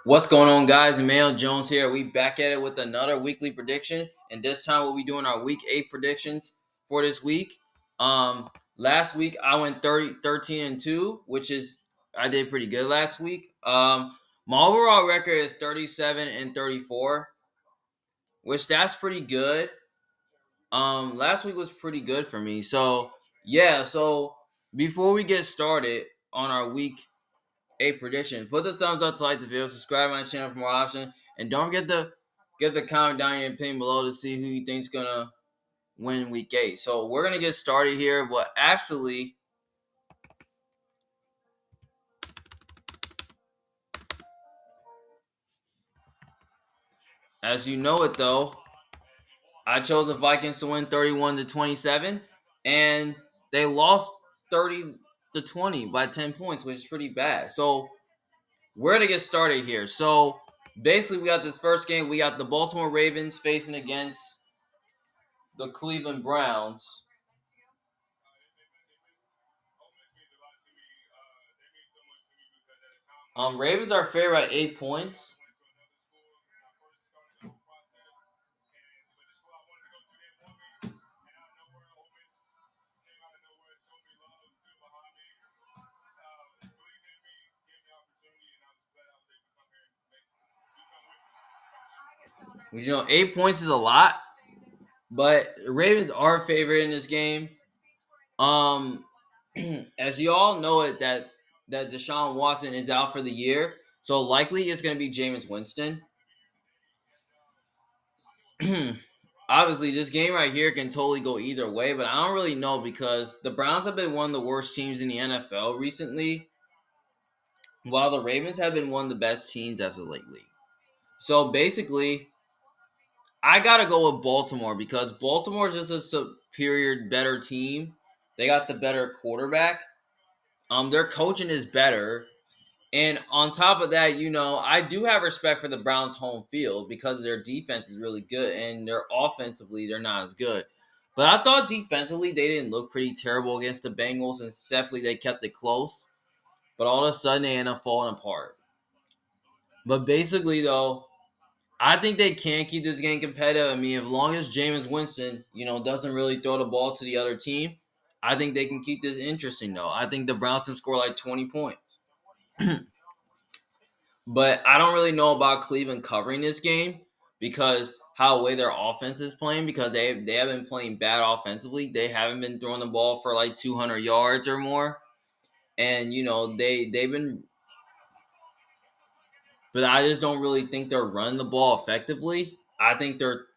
What's going on, guys? Emmanuel Jones here. We back at it with another weekly prediction, and this time we'll be doing our week 8 predictions for this week. Last week I went 13-2, which is I did pretty good last week. My overall record is 37-34, which that's pretty good. Last week was pretty good for me. So yeah, so before we get started on our week prediction. Put the thumbs up to like the video, subscribe to my channel for more options, and don't forget to get the comment down here and pin below to see who you think's gonna win week 8. So we're gonna get started here, but actually, as you know it though, I chose the Vikings to win 31-27, and they lost 30-20 by 10 points, which is pretty bad. So we're gonna get started here. So basically, we got this first game. We got the Baltimore Ravens facing against the Cleveland Browns. Ravens are fair by 8 points. You know, 8 points is a lot, but Ravens are favored in this game. As you all know it, that Deshaun Watson is out for the year, so likely it's going to be Jameis Winston. Obviously, this game right here can totally go either way, but I don't really know because the Browns have been one of the worst teams in the NFL recently, while the Ravens have been one of the best teams as of lately. So basically, I gotta go with Baltimore because Baltimore is just a superior, better team. They got the better quarterback. Their coaching is better, and on top of that, you know, I do have respect for the Browns' home field because their defense is really good, and their offensively they're not as good. But I thought defensively they didn't look pretty terrible against the Bengals, and definitely they kept it close. But all of a sudden they end up falling apart. But basically, though, I think they can keep this game competitive. I mean, as long as Jameis Winston, you know, doesn't really throw the ball to the other team, I think they can keep this interesting, though. I think the Browns can score like 20 points. But I don't really know about Cleveland covering this game because how way their offense is playing because they have been playing bad offensively. They haven't been throwing the ball for like 200 yards or more. And, you know, they've been – but I just don't really think they're running the ball effectively. I think their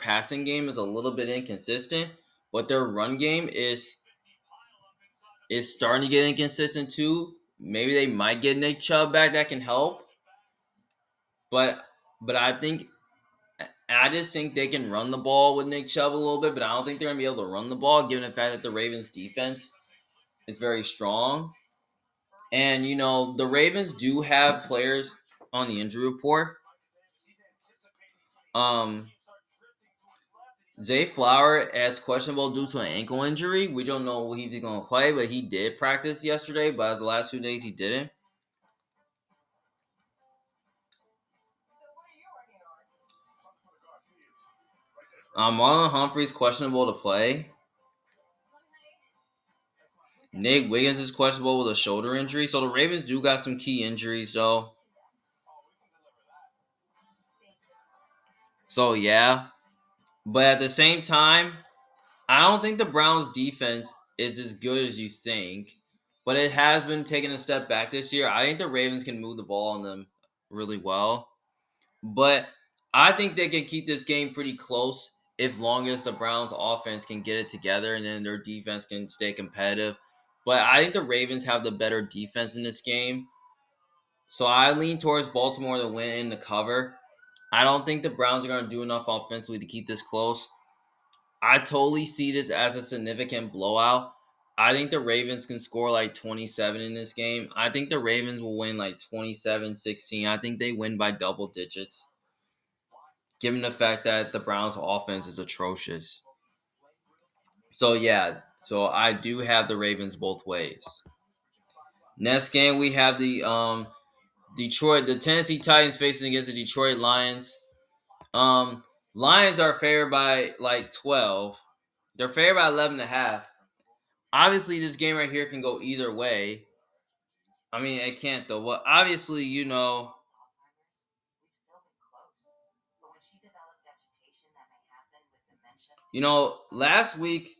passing game is a little bit inconsistent, but their run game is starting to get inconsistent too. Maybe they might get Nick Chubb back that can help, but I just think they can run the ball with Nick Chubb a little bit, but I don't think they're gonna be able to run the ball given the fact that the Ravens defense is very strong. And you know, the Ravens do have players on the injury report. Um Zay Flower is questionable due to an ankle injury. We don't know if he's going to play, but he did practice yesterday. But the last 2 days he didn't. Marlon Humphrey's questionable to play. Nick Wiggins is questionable with a shoulder injury. So the Ravens do got some key injuries, though. So, yeah. But at the same time, I don't think the Browns' defense is as good as you think. But it has been taking a step back this year. I think the Ravens can move the ball on them really well. But I think they can keep this game pretty close if long as the Browns offense can get it together and then their defense can stay competitive. But I think the Ravens have the better defense in this game. So I lean towards Baltimore to win in the cover. I don't think the Browns are going to do enough offensively to keep this close. I totally see this as a significant blowout. I think the Ravens can score like 27 in this game. I think the Ravens will win like 27-16. I think they win by double digits, given the fact that the Browns' offense is atrocious. So, yeah, I do have the Ravens both ways. Next game, we have the Detroit, the Tennessee Titans facing against the Detroit Lions. Lions are favored by like 12. They're favored by 11 and a half. Obviously, this game right here can go either way. I mean, it can't though. Well, obviously, last week.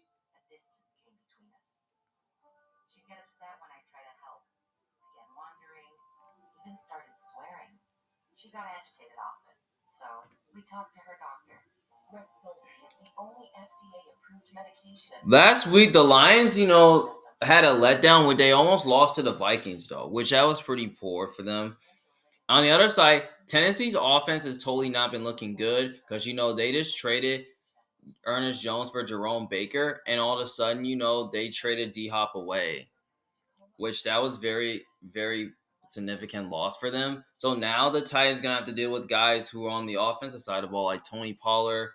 Last week, the Lions, had a letdown where they almost lost to the Vikings, though, which that was pretty poor for them. On the other side, Tennessee's offense has totally not been looking good because, they just traded Ernest Jones for Jerome Baker, and all of a sudden, they traded D-Hop away, which that was very, very significant loss for them. So now the Titans going to have to deal with guys who are on the offensive side of the ball, like Tony Pollard,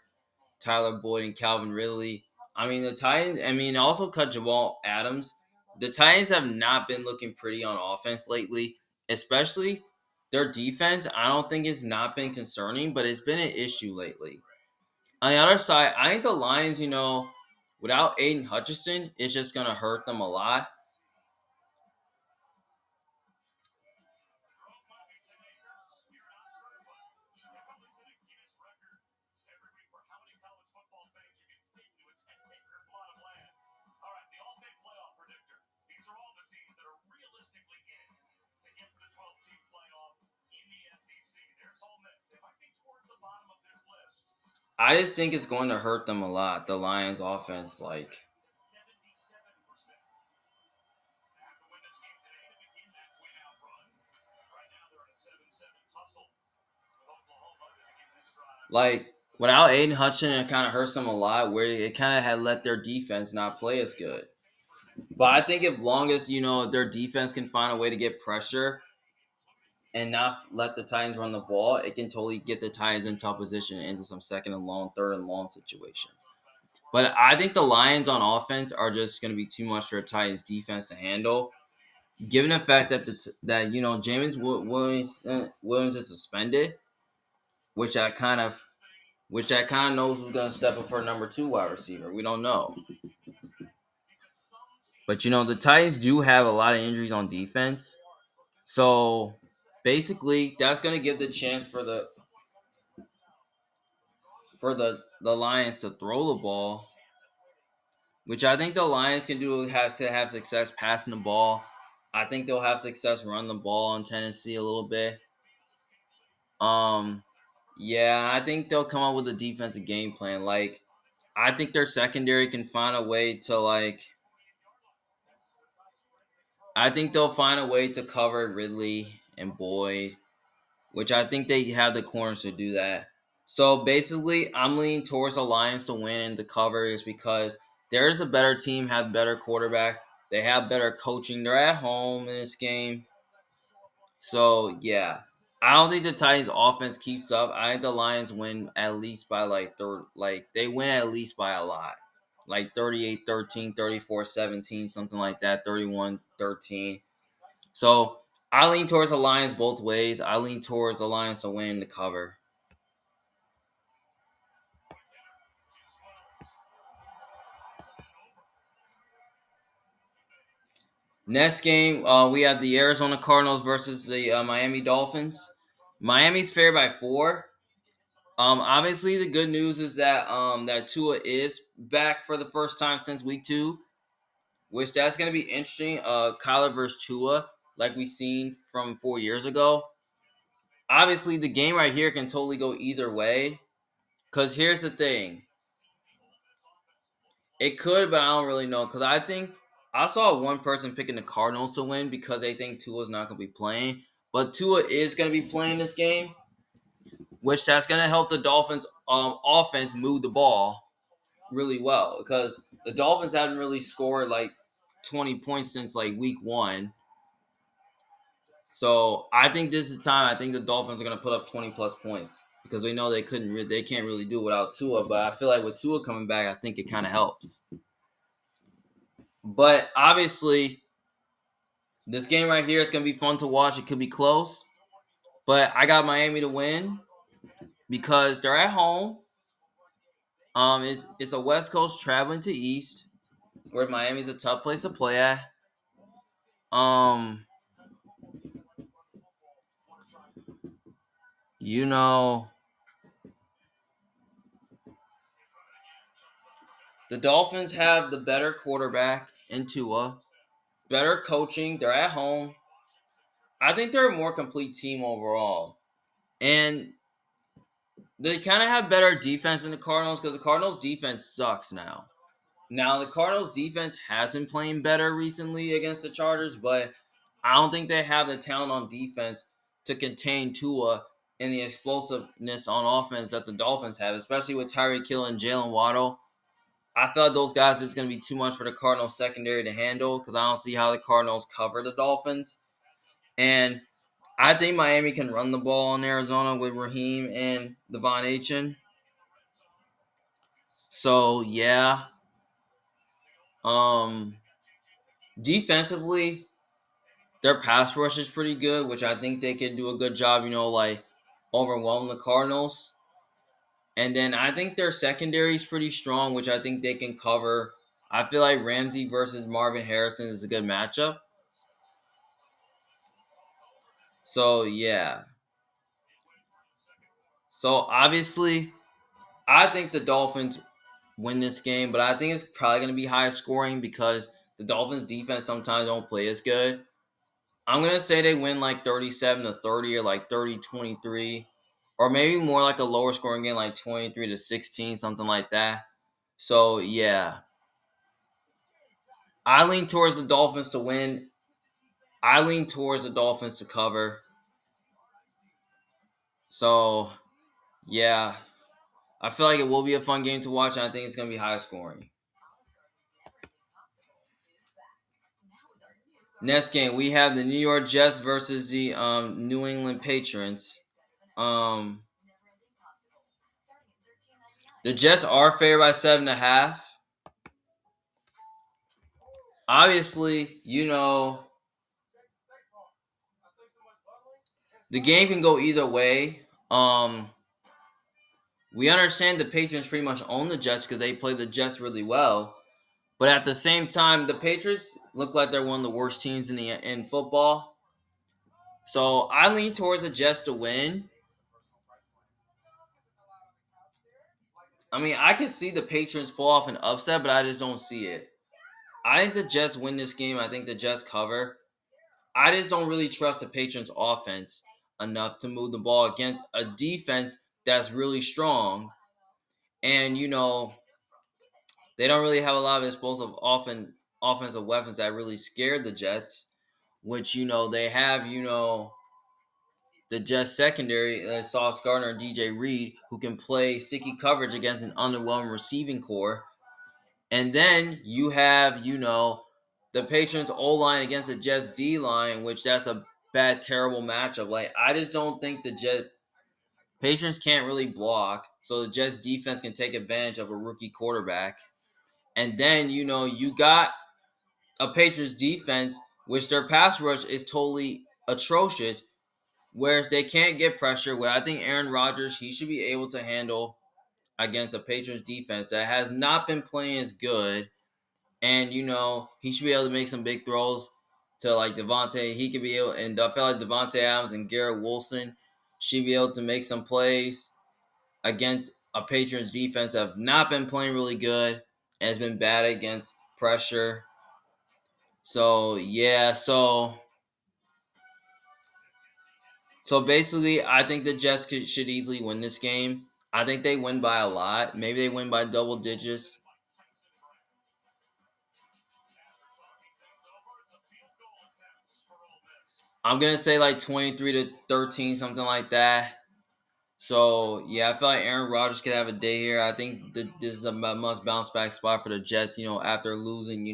Tyler Boyd, and Calvin Ridley. I mean, the Titans, also cut Jamal Adams. The Titans have not been looking pretty on offense lately, especially their defense. I don't think it's not been concerning, but it's been an issue lately. On the other side, I think the Lions, without Aiden Hutchinson, it's just going to hurt them a lot. I just think it's going to hurt them a lot, the Lions offense. Without Aiden Hutchinson, it kind of hurts them a lot, where it kind of had let their defense not play as good. But I think if long as, their defense can find a way to get pressure and not let the Titans run the ball, it can totally get the Titans in tough position into some second and long, third and long situations. But I think the Lions on offense are just going to be too much for the Titans defense to handle. Given the fact that James Williams is suspended, which I kind of knows who's going to step up for number 2 wide receiver. We don't know. But the Titans do have a lot of injuries on defense. So basically, that's going to give the chance for the Lions to throw the ball, which I think the Lions can do, has to have success passing the ball. I think they'll have success running the ball on Tennessee a little bit. Yeah, I think they'll come up with a defensive game plan. I think their secondary can find a way to I think they'll find a way to cover Ridley and Boyd, which I think they have the corners to do that. So basically, I'm leaning towards the Lions to win and to cover is because there's a better team, have better quarterback. They have better coaching. They're at home in this game. So, yeah. I don't think the Titans offense keeps up. I think the Lions win at least by they win at least by a lot. 38-13, 34-17, something like that, 31-13. So, I lean towards the Lions both ways. I lean towards the Lions to win the cover. Next game, we have the Arizona Cardinals versus the Miami Dolphins. Miami's favored by 4. Obviously, the good news is that that Tua is back for the first time since week 2, which that's going to be interesting. Kyler versus Tua, like we seen from 4 years ago. Obviously, the game right here can totally go either way. Because here's the thing. It could, but I don't really know. Because I saw one person picking the Cardinals to win because they think Tua's not going to be playing. But Tua is going to be playing this game, which that's going to help the Dolphins offense move the ball really well. Because the Dolphins haven't really scored 20 points since week 1. So I think this is time. I think the Dolphins are going to put up 20 plus points because we know they can't really do it without Tua. But I feel like with Tua coming back, I think it kind of helps. But obviously, this game right here is going to be fun to watch. It could be close. But I got Miami to win because they're at home. It's a West Coast traveling to East, where Miami's a tough place to play at. Um, you know, the Dolphins have the better quarterback in Tua, better coaching. They're at home. I think they're a more complete team overall, and they kind of have better defense than the Cardinals because the Cardinals' defense sucks now. Now the Cardinals' defense has been playing better recently against the Chargers, but I don't think they have the talent on defense to contain Tua and the explosiveness on offense that the Dolphins have, especially with Tyreek Hill and Jalen Waddle. I feel like those guys is going to be too much for the Cardinals secondary to handle because I don't see how the Cardinals cover the Dolphins. And I think Miami can run the ball in Arizona with Raheem and Devon Achane. So yeah. Um Defensively, their pass rush is pretty good, which I think they can do a good job, like overwhelm the Cardinals. And then I think their secondary is pretty strong, which I think they can cover. I feel like Ramsey versus Marvin Harrison is a good matchup. So yeah. So obviously, I think the Dolphins win this game, but I think it's probably going to be high scoring because the Dolphins defense sometimes don't play as good. I'm going to say they win like 37-30 or like 30-23 or maybe more like a lower scoring game like 23-16, something like that. So, yeah. I lean towards the Dolphins to win. I lean towards the Dolphins to cover. So, yeah. I feel like it will be a fun game to watch, and I think it's going to be high scoring. Next game, we have the New York Jets versus the New England Patriots. Um, the Jets are favored by 7.5. Obviously, the game can go either way. We understand the Patriots pretty much own the Jets because they play the Jets really well. But at the same time, the Patriots look like they're one of the worst teams in football. So I lean towards the Jets to win. I mean, I can see the Patriots pull off an upset, but I just don't see it. I think the Jets win this game. I think the Jets cover. I just don't really trust the Patriots offense enough to move the ball against a defense that's really strong. And, they don't really have a lot of explosive offensive weapons that really scared the Jets, which, they have, the Jets secondary, Sauce Gardner and DJ Reed, who can play sticky coverage against an underwhelming receiving core. And then you have, the Patriots O-line against the Jets D-line, which that's a bad, terrible matchup. Like, I just don't think the Patriots can't really block, so the Jets defense can take advantage of a rookie quarterback. And then, you got a Patriots defense, which their pass rush is totally atrocious, where they can't get pressure, where I think Aaron Rodgers, he should be able to handle against a Patriots defense that has not been playing as good. And, he should be able to make some big throws to like Devontae. He could be able, and I feel like Devontae Adams and Garrett Wilson should be able to make some plays against a Patriots defense that have not been playing really good and has been bad against pressure. So yeah, so basically, I think the Jets should easily win this game. I think they win by a lot. Maybe they win by double digits. I'm gonna say like 23-13, something like that. So yeah, I feel like Aaron Rodgers could have a day here. I think that this is a must bounce back spot for the Jets. After losing,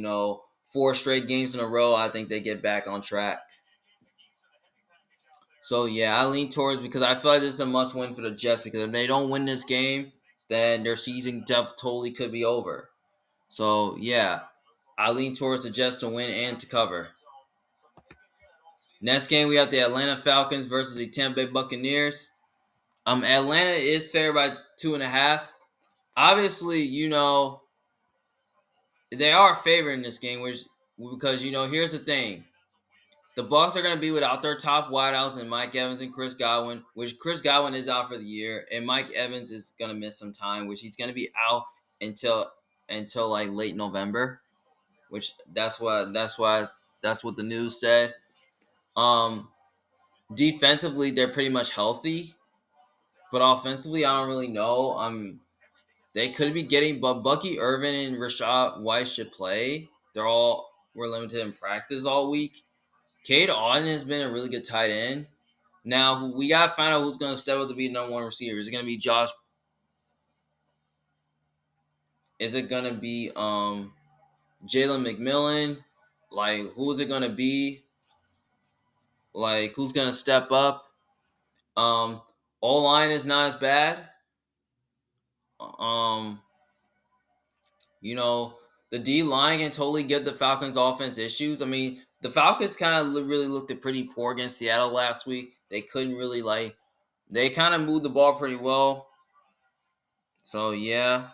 4 straight games in a row, I think they get back on track. So yeah, I lean towards because I feel like this is a must win for the Jets because if they don't win this game, then their season totally could be over. So yeah, I lean towards the Jets to win and to cover. Next game, we have the Atlanta Falcons versus the Tampa Bay Buccaneers. Atlanta is favored by 2.5. Obviously, they are favored in this game, because here's the thing: the Bucs are going to be without their top wideouts and Mike Evans and Chris Godwin, which Chris Godwin is out for the year, and Mike Evans is going to miss some time, which he's going to be out until like late November, which that's what the news said. Um, Defensively, they're pretty much healthy, but offensively, I don't really know. They could be getting, but Bucky Irvin and Rashad White should play. Were limited in practice all week. Cade Otton has been a really good tight end. Now we gotta find out who's gonna step up to be the number one receiver. Is it gonna be Josh? Is it gonna be Jalen McMillan? Like, who is it gonna be? Like, who's gonna step up? O line is not as bad. Um, you know, the D line can totally get the Falcons' offense issues. I mean, the Falcons kind of really looked pretty poor against Seattle last week. They couldn't really they kind of moved the ball pretty well. So yeah.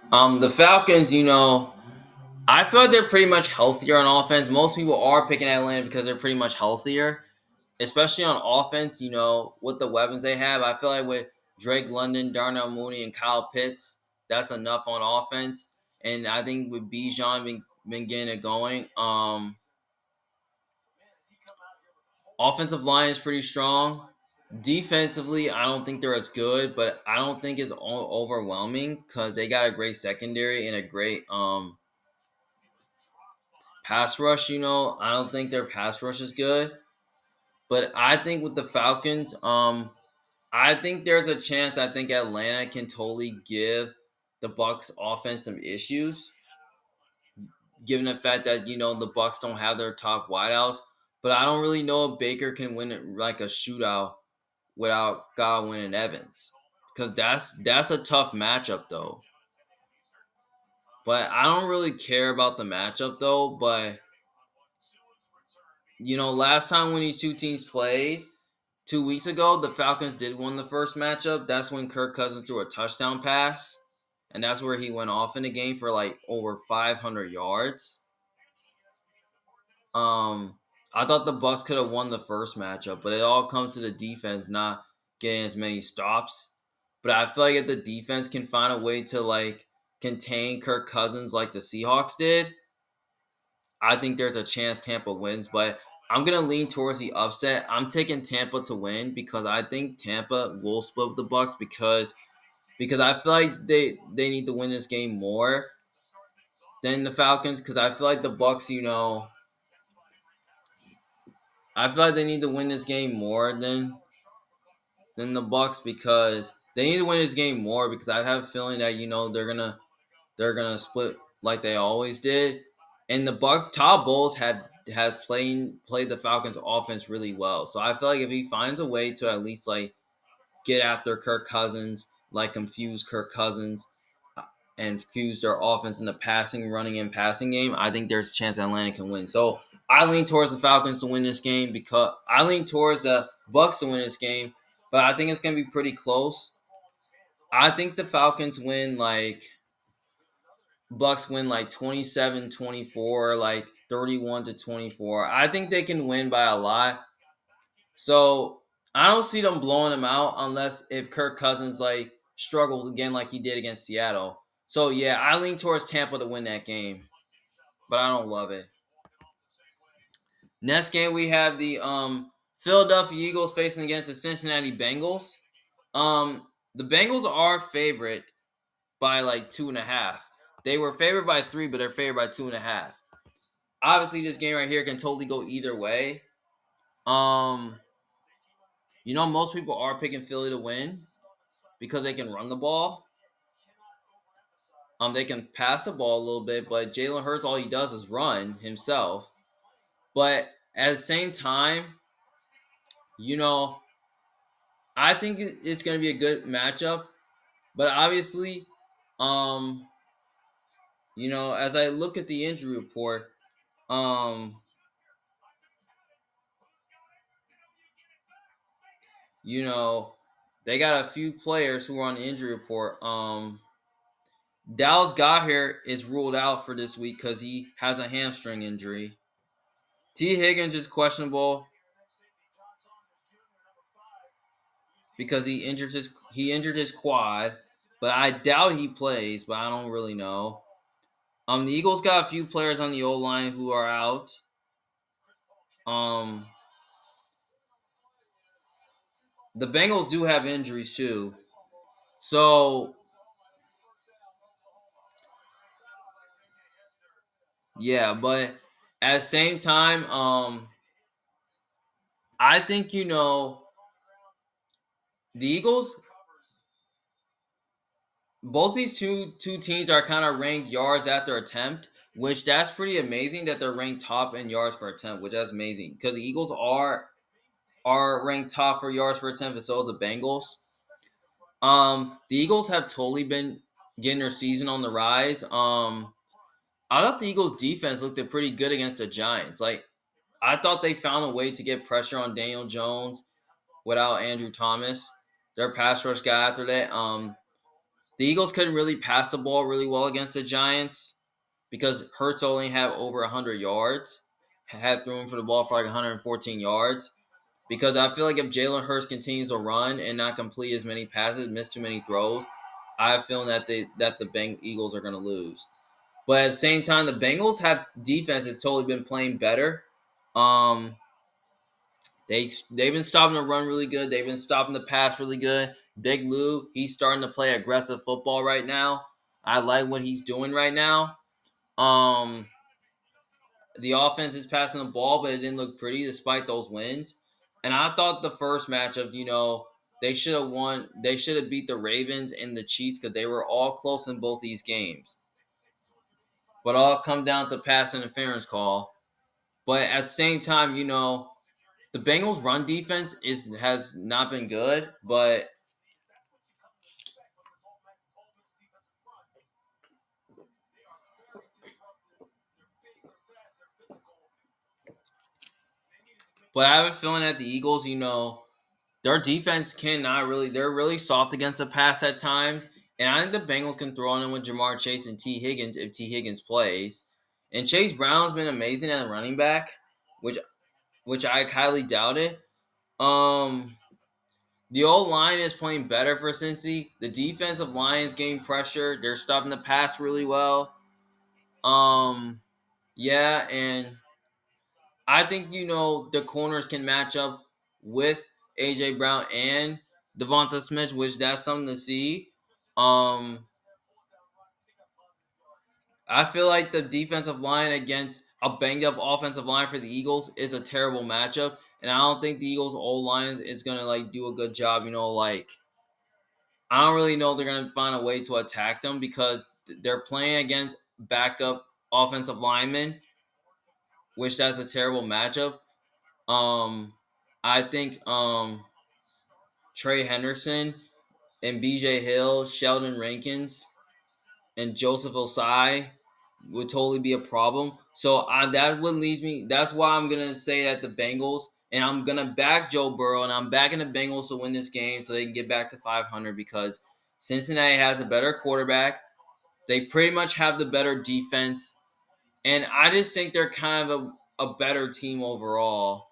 Um, the Falcons, I feel like they're pretty much healthier on offense. Most people are picking Atlanta because they're pretty much healthier, especially on offense. With the weapons they have, I feel like with Drake London, Darnell Mooney, and Kyle Pitts, that's enough on offense. And I think with Bijan been getting it going, offensive line is pretty strong. Defensively, I don't think they're as good, but I don't think it's overwhelming because they got a great secondary and a great pass rush. I don't think their pass rush is good, but I think with the Falcons, I think there's a chance. I think Atlanta can totally give the Bucs offense some issues, given the fact that the Bucs don't have their top wideouts. But I don't really know if Baker can win it like a shootout without Godwin and Evans, because that's a tough matchup though. But I don't really care about the matchup though. But last time when these two teams played 2 weeks ago, the Falcons did win the first matchup. That's when Kirk Cousins threw a touchdown pass, and that's where he went off in the game for like over 500 yards. I thought the Bucs could have won the first matchup, but it all comes to the defense not getting as many stops. But I feel like if the defense can find a way to contain Kirk Cousins like the Seahawks did, I think there's a chance Tampa wins. But I'm gonna lean towards the upset. I'm taking Tampa to win because I think Tampa will split with the Bucs because I feel like they need to win this game more than the Falcons, because I feel like the Bucs, I feel like they need to win this game more than the Bucs, because they need to win this game more because I have a feeling that they're gonna split like they always did. And the Bucs, Todd Bowles has played the Falcons offense really well. So I feel like if he finds a way to at least get after Kirk Cousins, confuse Kirk Cousins, and fuse their offense in the running and passing game, I think there's a chance Atlanta can win. So I lean towards the Falcons to win this game, because I lean towards the Bucs to win this game, but I think it's gonna be pretty close. I think the Falcons win Bucs win 27-24, 31-24. I think they can win by a lot. So I don't see them blowing them out unless if Kirk Cousins struggles again like he did against Seattle. So yeah, I lean towards Tampa to win that game, but I don't love it. Next game we have the Philadelphia Eagles facing against the Cincinnati Bengals. The Bengals are favorite by 2.5. They were favored by 3, but they're favored by 2.5. Obviously, this game right here can totally go either way. Most people are picking Philly to win because they can run the ball. They can pass the ball a little bit, but Jalen Hurts, all he does is run himself. But at the same time, you know, I think it's going to be a good matchup. But obviously, um, as I look at the injury report, um, you know, they got a few players who are on the injury report. Dallas Goedert is ruled out for this week because he has a hamstring injury. T. Higgins is questionable because he injured his quad, but I doubt he plays. But I don't really know. The Eagles got a few players on the O line who are out. Um, the Bengals do have injuries too, so yeah. But at the same time, I think the Eagles. Both these two teams are kind of ranked yards after attempt, which that's pretty amazing that they're ranked top in yards per attempt, which that's amazing because the Eagles are ranked top for yards per attempt, and so are the Bengals. The Eagles have totally been getting their season on the rise. I thought the Eagles defense looked pretty good against the Giants. Like I thought they found a way to get pressure on Daniel Jones without Andrew Thomas. Their pass rush got after that. The Eagles couldn't really pass the ball really well against the Giants because Hurts only had over 100 yards. Had thrown for the ball for like 114 yards. Because I feel like if Jalen Hurts continues to run and not complete as many passes, miss too many throws, I have a feeling that the Eagles are going to lose. But at the same time, the Bengals have defense that's totally been playing better. Um, they've been stopping the run really good. They've been stopping the pass really good. Big Lou, he's starting to play aggressive football right now. I like what he's doing right now. Um, the offense is passing the ball, but it didn't look pretty despite those wins. And I thought the first matchup, they should have won. They should have beat the Ravens and the Chiefs because they were all close in both these games. But all come down to pass interference call. But at the same time, the Bengals' run defense has not been good, but I have a feeling that the Eagles, their defense cannot really. They're really soft against the pass at times, and I think the Bengals can throw on them with Jamar Chase and T. Higgins if T. Higgins plays. And Chase Brown's been amazing at running back, which I highly doubt it. Um, the old line is playing better for Cincy. The defensive line is getting pressure. They're stopping the pass really well. Um, yeah, and I think the corners can match up with AJ Brown and Devonta Smith, which that's something to see. Um, I feel like the defensive line against a banged up offensive line for the Eagles is a terrible matchup, and I don't think the Eagles' old line is gonna do a good job. I don't really know they're gonna find a way to attack them because they're playing against backup offensive linemen, which that's a terrible matchup. Um, I think Trey Henderson and BJ Hill, Sheldon Rankins, and Joseph Osai would totally be a problem. So that would lead me. That's why I'm gonna say that the Bengals, and I'm gonna back Joe Burrow, and I'm backing the Bengals to win this game so they can get back to 500 because Cincinnati has a better quarterback. They pretty much have the better defense, and I just think they're kind of a better team overall.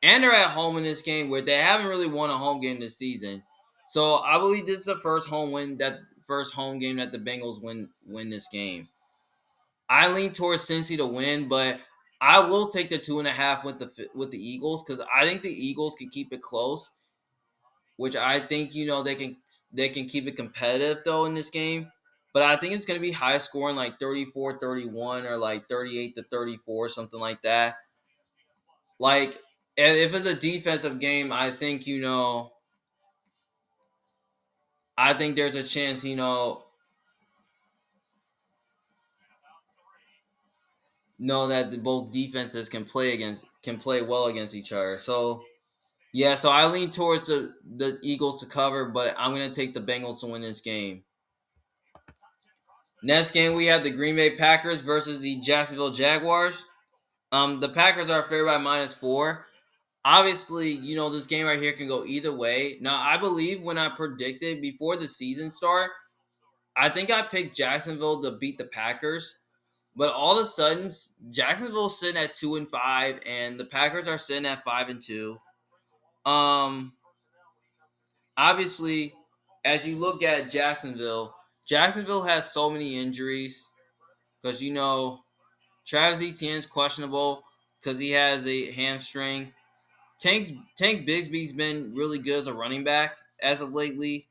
And they're at home in this game where they haven't really won a home game this season. So I believe this is the first home game that the Bengals win this game. I lean towards Cincy to win, but I will take the 2.5 with the Eagles because I think the Eagles can keep it close, which I think they can keep it competitive though in this game. But I think it's going to be high scoring like 34-31 or like 38-34, something like that. Like if it's a defensive game, I think there's a chance, know that both defenses can play well against each other. So yeah, so I lean towards the Eagles to cover, but I'm gonna take the Bengals to win this game. Next game we have the Green Bay Packers versus the Jacksonville Jaguars. The Packers are favored by -4. Obviously, this game right here can go either way. Now, I believe when I predicted before the season start, I think I picked Jacksonville to beat the Packers. But all of a sudden, Jacksonville's sitting at 2-5, and the Packers are sitting at 5-2. Um, Obviously, as you look at Jacksonville has so many injuries because Travis Etienne's questionable because he has a hamstring. Tank Bigsby's been really good as a running back as of lately.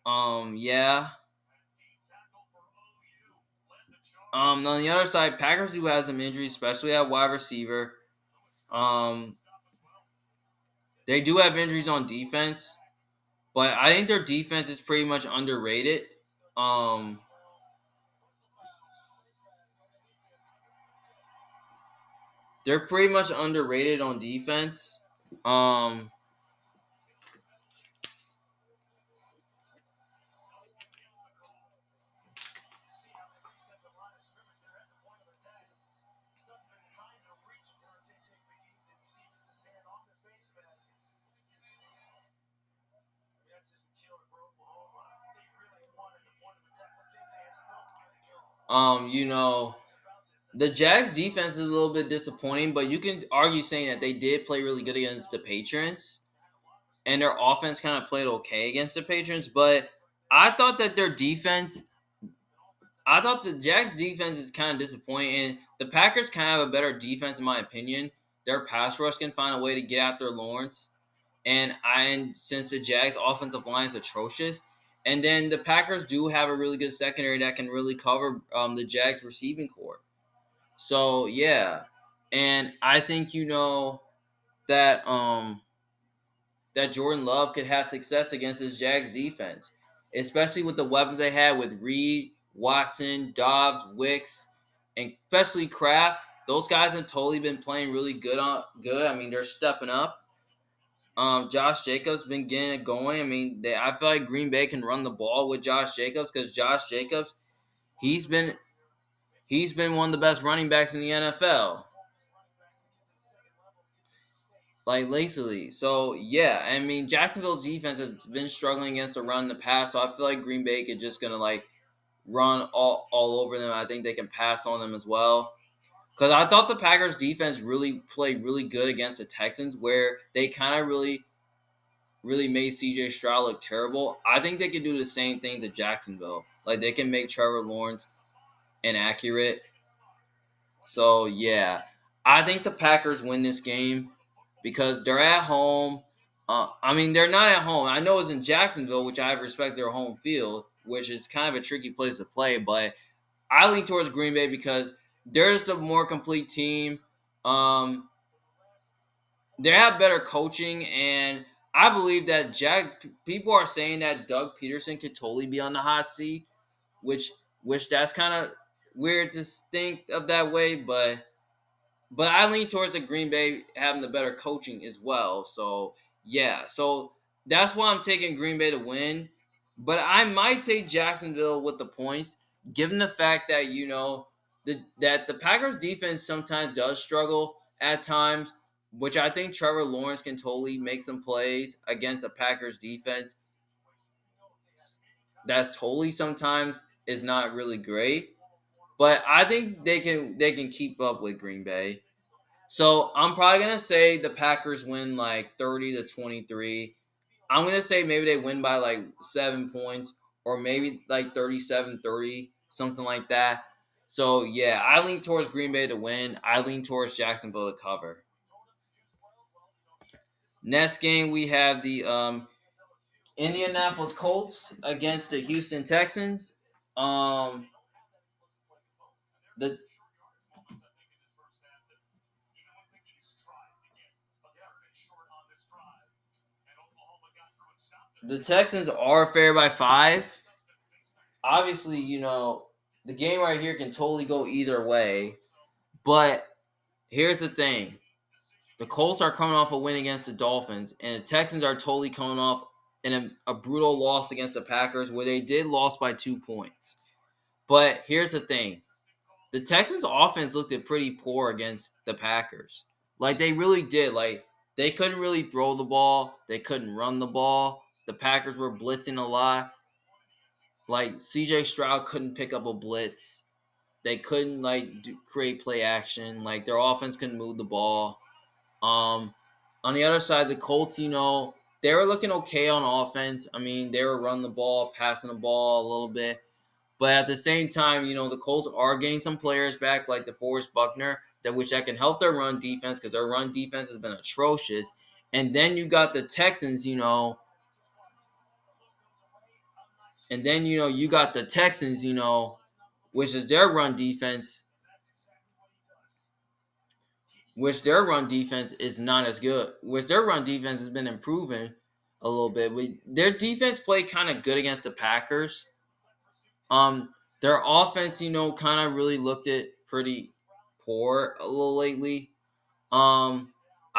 Yeah. On the other side, Packers do have some injuries, especially at wide receiver. Um, they do have injuries on defense, but I think their defense is pretty much underrated. Um, they're pretty much underrated on defense. Um, um, you know, the Jags defense is a little bit disappointing, but you can argue saying that they did play really good against the Patriots, and their offense kind of played okay against the Patriots. But I thought that I thought the Jags defense is kind of disappointing. And the Packers kind of have a better defense, in my opinion. Their pass rush can find a way to get after Lawrence, and since the Jags offensive line is atrocious, and then the Packers do have a really good secondary that can really cover the Jags receiving core. So yeah, and I think that that Jordan Love could have success against this Jags defense, especially with the weapons they had with Reed, Watson, Dobbs, Wicks, and especially Kraft. Those guys have totally been playing really good. I mean, they're stepping up. Josh Jacobs been getting it going. I mean, I feel like Green Bay can run the ball with Josh Jacobs because Josh Jacobs, he's been he's been one of the best running backs in the NFL. Like lately. So yeah, I mean Jacksonville's defense has been struggling against the run in the past, so I feel like Green Bay could just gonna like run all over them. I think they can pass on them as well. Because I thought the Packers defense really played really good against the Texans, where they kind of really made CJ Stroud look terrible. I think they could do the same thing to Jacksonville. Like they can make Trevor Lawrence inaccurate. So yeah, I think the Packers win this game because they're at home. I mean, they're not at home. I know it's in Jacksonville, which I respect their home field, which is kind of a tricky place to play. But I lean towards Green Bay because there's the more complete team. Um, they have better coaching, and I believe that people are saying that Doug Peterson could totally be on the hot seat, which that's kind of weird to think of that way, but I lean towards the Green Bay having the better coaching as well. So yeah, so that's why I'm taking Green Bay to win. But I might take Jacksonville with the points, given the fact that that the Packers defense sometimes does struggle at times, which I think Trevor Lawrence can totally make some plays against a Packers defense. That's totally sometimes is not really great, but I think they can keep up with Green Bay. So I'm probably gonna say the Packers win like 30-23. I'm gonna say maybe they win by like 7 points or maybe like 37-30, something like that. So yeah, I lean towards Green Bay to win. I lean towards Jacksonville to cover. Next game we have the Indianapolis Colts against the Houston Texans. Um, the the Texans are fair by 5. Obviously, the game right here can totally go either way. But here's the thing. The Colts are coming off a win against the Dolphins, and the Texans are totally coming off in a brutal loss against the Packers where they did lose by 2 points. But here's the thing. The Texans offense looked pretty poor against the Packers. Like, they really did. Like, they couldn't really throw the ball. They couldn't run the ball. The Packers were blitzing a lot. Like, CJ Stroud couldn't pick up a blitz. They couldn't, create play action. Like, their offense couldn't move the ball. On the other side, the Colts, they were looking okay on offense. I mean, they were running the ball, passing the ball a little bit. But at the same time, the Colts are getting some players back, like DeForest Buckner, that can help their run defense because their run defense has been atrocious. And then you got the Texans, you got the Texans, which is their run defense, which their run defense is not as good, which their run defense has been improving a little bit. Their defense played kind of good against the Packers. Their offense, kind of really looked at pretty poor a little lately. I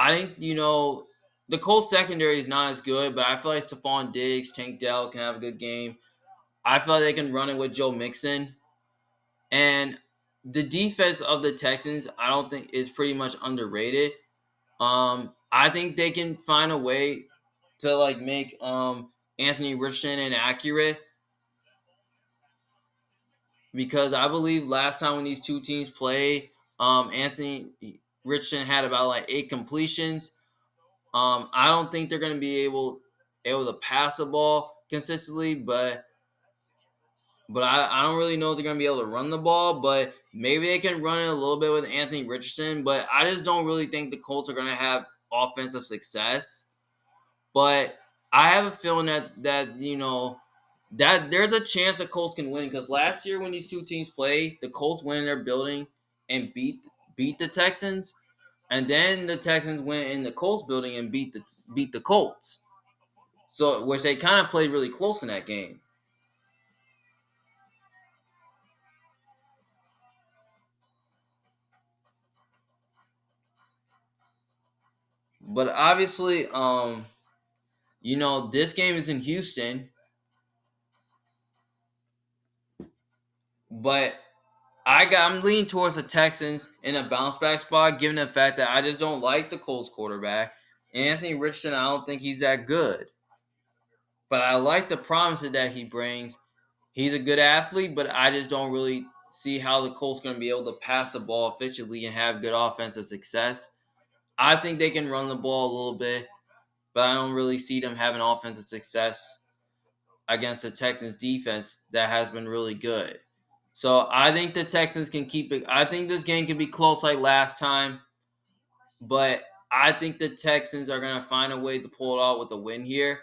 think, the Colts secondary is not as good, but I feel like Stephon Diggs, Tank Dell can have a good game. I feel like they can run it with Joe Mixon. And the defense of the Texans, I don't think is pretty much underrated. I think they can find a way to make Anthony Richardson inaccurate, because I believe last time when these two teams played, Anthony Richardson had about 8 completions. I don't think they're going to be able to pass the ball consistently, but I don't really know if they're going to be able to run the ball. But maybe they can run it a little bit with Anthony Richardson. But I just don't really think the Colts are going to have offensive success. But I have a feeling that there's a chance the Colts can win, because last year when these two teams played, the Colts went in their building and beat the Texans, and then the Texans went in the Colts building and beat the Colts. So, which they kind of played really close in that game. But obviously, this game is in Houston, but I'm leaning towards the Texans in a bounce back spot, given the fact that I just don't like the Colts quarterback. Anthony Richardson, I don't think he's that good. But I like the promise that he brings. He's a good athlete, but I just don't really see how the Colts going to be able to pass the ball efficiently and have good offensive success. I think they can run the ball a little bit, but I don't really see them having offensive success against the Texans defense that has been really good. So I think the Texans can keep it. I think this game can be close like last time, but I think the Texans are going to find a way to pull it out with a win here.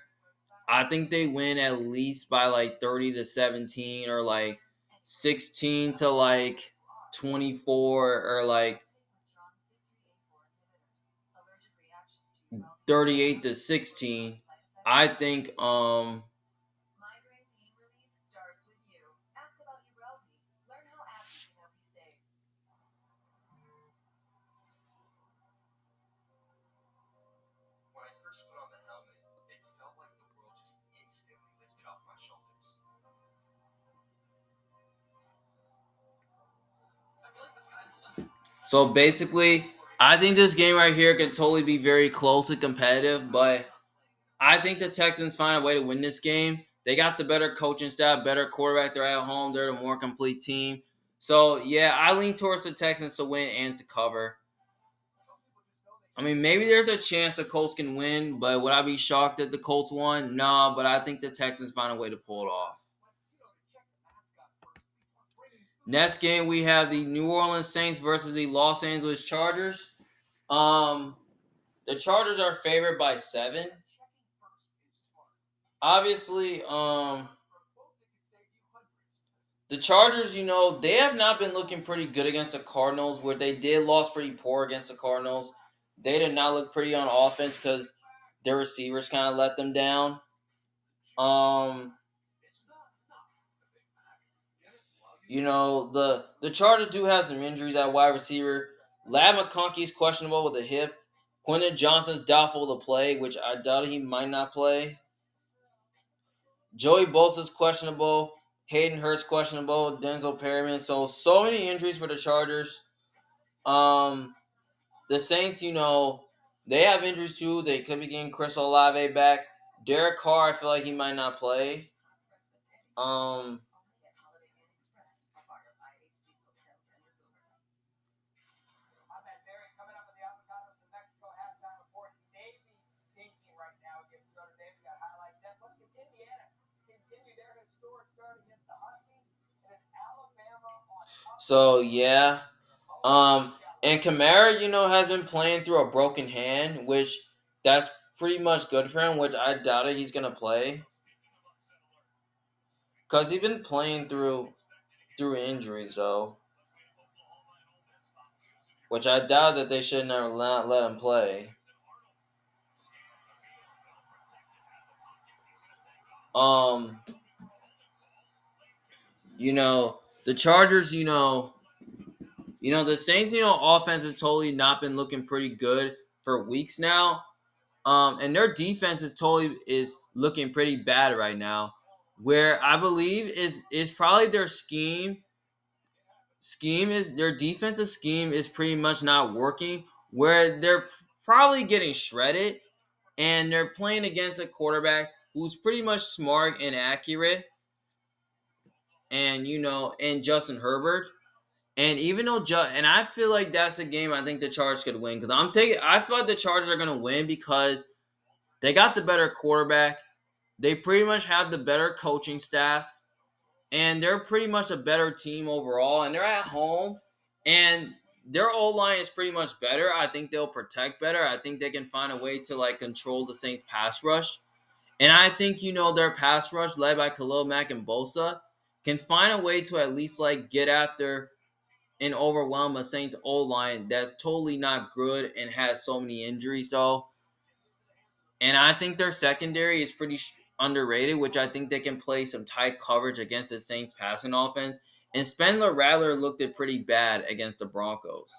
I think they win at least by 30-17, or 16 to 24, or 38-16. I think so basically, I think this game right here can totally be very close and competitive, but I think the Texans find a way to win this game. They got the better coaching staff, better quarterback. They're at home. They're the more complete team. So, yeah, I lean towards the Texans to win and to cover. I mean, maybe there's a chance the Colts can win, but would I be shocked if the Colts won? No, but I think the Texans find a way to pull it off. Next game, we have the New Orleans Saints versus the Los Angeles Chargers. The Chargers are favored by 7. Obviously, the Chargers, they have not been looking pretty good against the Cardinals, where they did lost pretty poor against the Cardinals. They did not look pretty on offense because their receivers kind of let them down. The Chargers do have some injuries at wide receiver. Lad McConkey's questionable with a hip. Quentin Johnson's doubtful to play, which I doubt he might not play. Joey Bosa's questionable. Hayden Hurst questionable. Denzel Perryman. So many injuries for the Chargers. The Saints, they have injuries too. They could be getting Chris Olave back. Derek Carr, I feel like he might not play. Um, so yeah. And Kamara, has been playing through a broken hand, which that's pretty much good for him, which I doubt it he's gonna play. Cause he's been playing through injuries though. Which I doubt that they should never not let him play. Um, the Chargers, the Saints, offense has totally not been looking pretty good for weeks now. And their defense is looking pretty bad right now. Where I believe is probably their scheme is their defensive scheme is pretty much not working. Where they're probably getting shredded, and they're playing against a quarterback who's pretty much smart and accurate, and and Justin Herbert. And even though and I feel like that's a game I think the Chargers could win, because I feel like the Chargers are gonna win because they got the better quarterback. They pretty much have the better coaching staff, and they're pretty much a better team overall. And they're at home, and their O line is pretty much better. I think they'll protect better. I think they can find a way to control the Saints' pass rush. And I think their pass rush led by Khalil Mack and Bosa can find a way to at least get after and overwhelm a Saints O line that's totally not good and has so many injuries though. And I think their secondary is pretty underrated, which I think they can play some tight coverage against the Saints passing offense. And Spencer Rattler looked it pretty bad against the Broncos.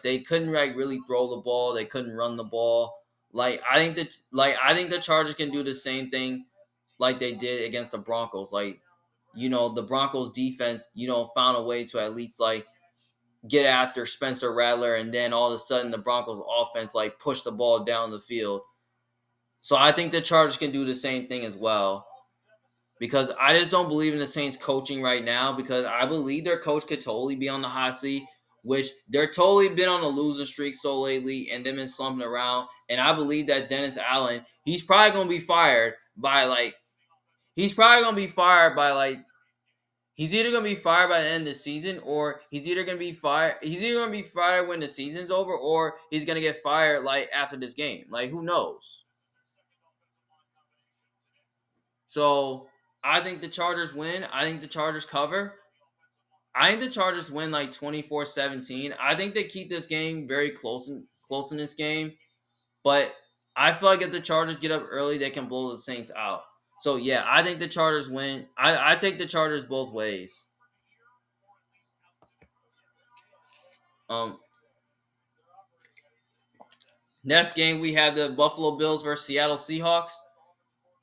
They couldn't really throw the ball, they couldn't run the ball. I think the Chargers can do the same thing like they did against the Broncos. The Broncos defense, found a way to at least get after Spencer Rattler, and then all of a sudden the Broncos offense push the ball down the field. So I think the Chargers can do the same thing as well. Because I just don't believe in the Saints coaching right now, because I believe their coach could totally be on the hot seat, which they're totally been on a losing streak so lately, and they've been slumping around. And I believe that Dennis Allen, he's probably going to be fired by he's either going to be fired by the end of the season, or he's either going to be fired when the season's over, or he's going to get fired after this game. Who knows? So I think the Chargers win. I think the Chargers cover. I think the Chargers win 24-17. I think they keep this game very close in this game. But I feel like if the Chargers get up early, they can blow the Saints out. So yeah, I think the Chargers win. I take the Chargers both ways. Um, Next game we have the Buffalo Bills versus Seattle Seahawks.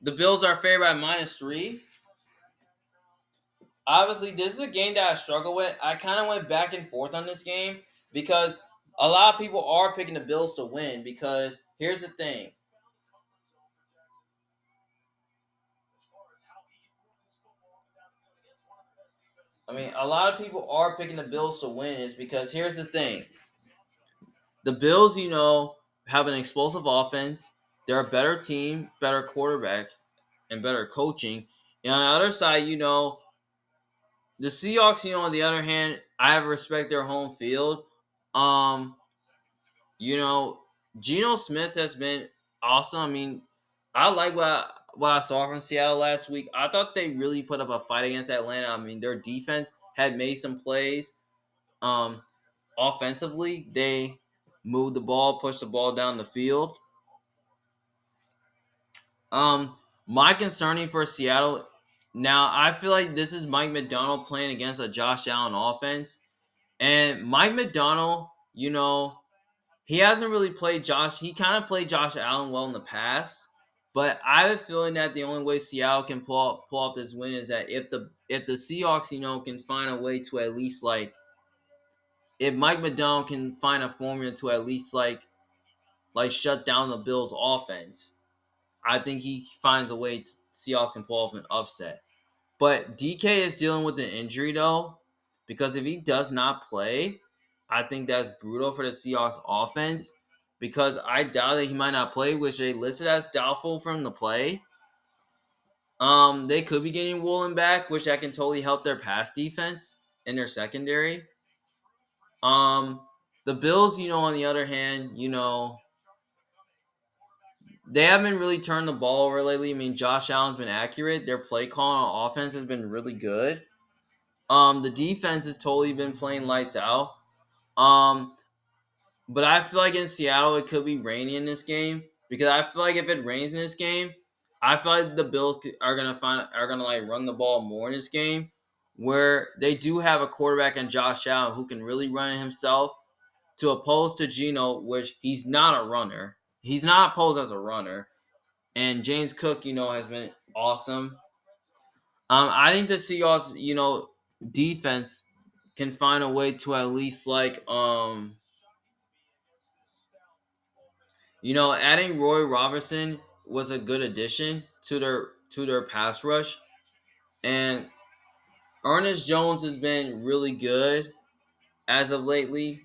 The Bills are favored by -3. Obviously, this is a game that I struggle with. I kind of went back and forth on this game because a lot of people are picking the Bills to win. Because here's the thing. A lot of people are picking the Bills to win is because here's the thing. The Bills, have an explosive offense. They're a better team, better quarterback, and better coaching. And on the other side, the Seahawks, on the other hand, I have respect their home field. You know, Geno Smith has been awesome. I like what I saw from Seattle last week. I thought they really put up a fight against Atlanta. Their defense had made some plays. Offensively, they moved the ball, pushed the ball down the field. My concerning for Seattle now, I feel like this is Mike Macdonald playing against a Josh Allen offense, and Mike Macdonald you know, he hasn't really played Josh. He kind of played Josh Allen well in the past, but I have a feeling that the only way Seattle can pull off this win is that if the Seahawks, can find a way to at least if Mike McDonald can find a formula to at least shut down the Bills' offense, I think he finds a way to Seahawks can pull off an upset. But DK is dealing with an injury though, because if he does not play, I think that's brutal for the Seahawks offense. Because I doubt that he might not play, which they listed as doubtful for him to play. They could be getting Woolen back, which that can totally help their pass defense in their secondary. The Bills, on the other hand, they haven't really turned the ball over lately. I mean, Josh Allen's been accurate. Their play calling on offense has been really good. The defense has totally been playing lights out. Um, but I feel like in Seattle it could be rainy in this game because I feel like if it rains in this game, I feel like the Bills are gonna run the ball more in this game, where they do have a quarterback in Josh Allen who can really run it himself, to oppose to Geno, which he's not a runner. He's not posed as a runner, and James Cook, has been awesome. I think the Seahawks, defense can find a way to at least adding Roy Robertson was a good addition to their pass rush, and Ernest Jones has been really good as of lately.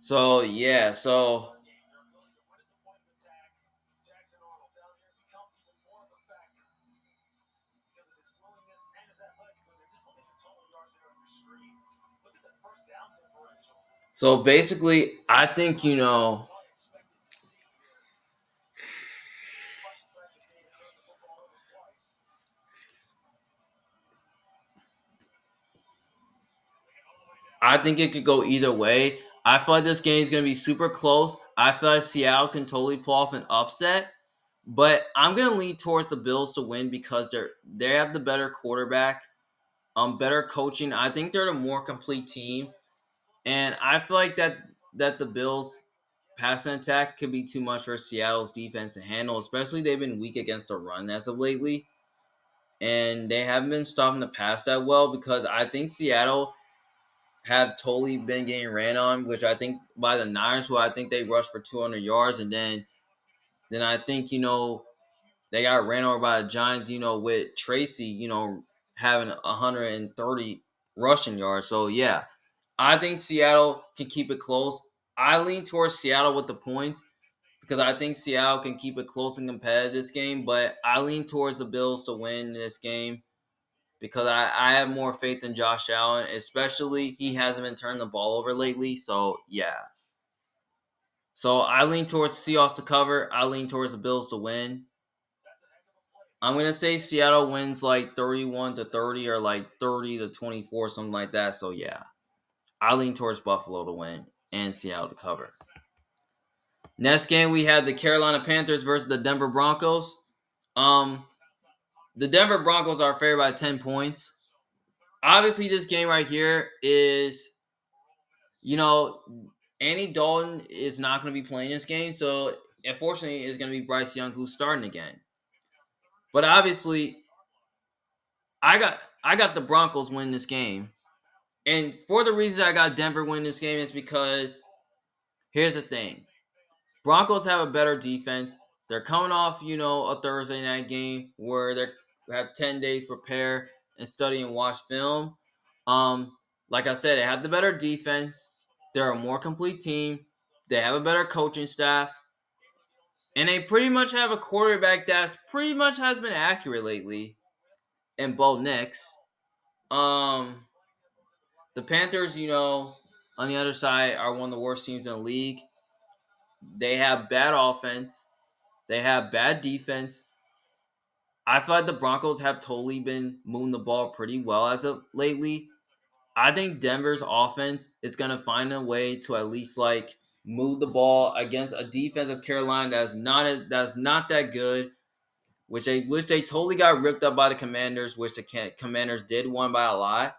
So yeah, so basically, I think I think it could go either way. I feel like this game is going to be super close. I feel like Seattle can totally pull off an upset, but I'm going to lean towards the Bills to win because they have the better quarterback, better coaching. I think they're the more complete team, and I feel like that the Bills passing attack could be too much for Seattle's defense to handle. Especially they've been weak against the run as of lately, and they haven't been stopping the pass that well because I think Seattle have totally been getting ran on, which I think by the Niners, who I think they rushed for 200 yards, and then I think they got ran over by the Giants, with Tracy, having 130 rushing yards. So yeah, I think Seattle can keep it close. I lean towards Seattle with the points because I think Seattle can keep it close and competitive this game, but I lean towards the Bills to win this game because I have more faith in Josh Allen, especially he hasn't been turning the ball over lately. So yeah. So I lean towards the Seahawks to cover. I lean towards the Bills to win. I'm gonna say Seattle wins like 31-30 or like 30-24, something like that. So yeah. I lean towards Buffalo to win and Seattle to cover. Next game we had the Carolina Panthers versus the Denver Broncos. Um the Denver Broncos are favored by 10 points. Obviously, this game right here is, you know, Andy Dalton is not going to be playing this game, so unfortunately, it's going to be Bryce Young who's starting again. But obviously, I got the Broncos win this game, and for the reason I got Denver win this game is because here's the thing: Broncos have a better defense. They're coming off, a Thursday night game where they have 10 days to prepare and study and watch film. Like I said, they have the better defense. They're a more complete team. They have a better coaching staff. And they pretty much have a quarterback that's pretty much has been accurate lately in Bo Nix. Um, The Panthers, on the other side, are one of the worst teams in the league. They have bad offense. They have bad defense. I feel like the Broncos have totally been moving the ball pretty well as of lately. I think Denver's offense is going to find a way to at least like move the ball against a defensive Carolina that's not that good, which they totally got ripped up by the Commanders, which the Commanders did won by a lot.